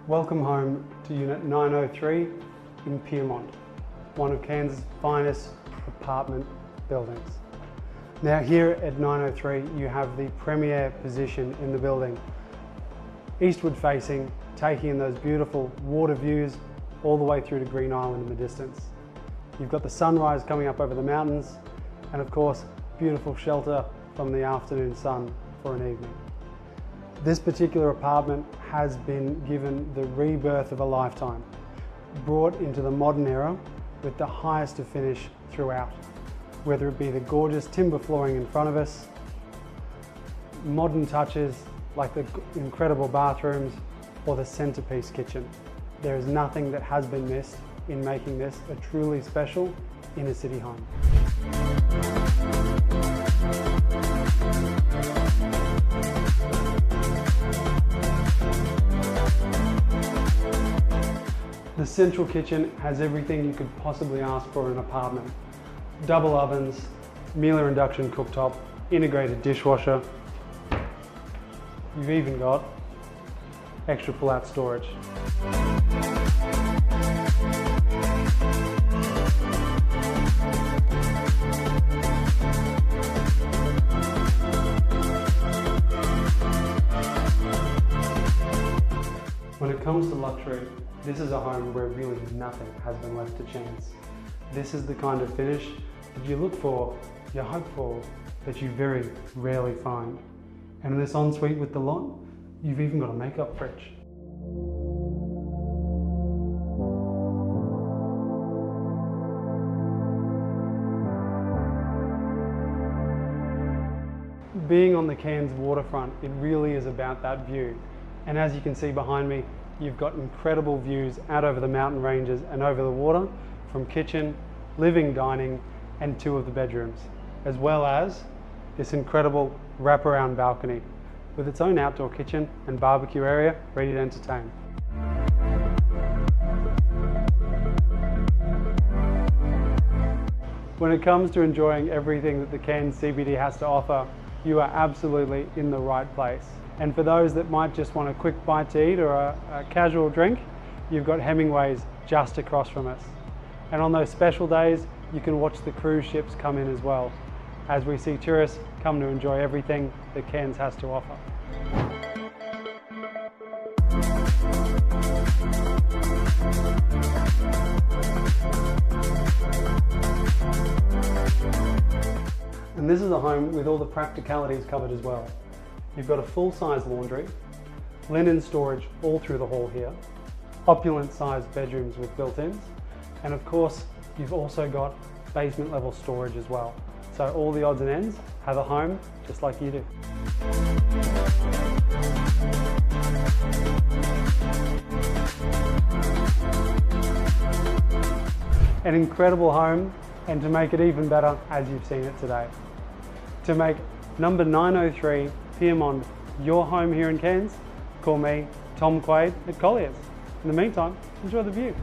Welcome home to Unit 903 in Piermonde, one of Cairns' finest apartment buildings. Now here at 903 you have the premier position in the building, eastward facing, taking in those beautiful water views all the way through to Green Island in the distance. You've got the sunrise coming up over the mountains and of course beautiful shelter from the afternoon sun for an evening. This particular apartment has been given the rebirth of a lifetime, brought into the modern era with the highest of finish throughout, whether it be the gorgeous timber flooring in front of us, modern touches like the incredible bathrooms or the centerpiece kitchen. There is nothing that has been missed in making this a truly special inner city home. The central kitchen has everything you could possibly ask for in an apartment. Double ovens, Miele induction cooktop, integrated dishwasher. You've even got extra pull-out storage. When it comes to luxury, this is a home where really nothing has been left to chance. This is the kind of finish that you look for, you hope for, that you very rarely find. And in this ensuite with the lot, you've even got a makeup fridge. Being on the Cairns waterfront, it really is about that view. And as you can see behind me, you've got incredible views out over the mountain ranges and over the water from kitchen, living, dining, and 2 of the bedrooms, as well as this incredible wraparound balcony with its own outdoor kitchen and barbecue area ready to entertain. When it comes to enjoying everything that the Cairns CBD has to offer, you are absolutely in the right place. And for those that might just want a quick bite to eat or a casual drink, you've got Hemingway's just across from us. And on those special days, you can watch the cruise ships come in as well, as we see tourists come to enjoy everything that Cairns has to offer. And this is a home with all the practicalities covered as well. You've got a full-size laundry, linen storage all through the hall here, opulent-sized bedrooms with built-ins, and of course, you've also got basement level storage as well. So all the odds and ends have a home just like you do. An incredible home, and to make it even better as you've seen it today. To make number 903 Piermonde your home here in Cairns, call me, Tom Quaid at Colliers. In the meantime, enjoy the view.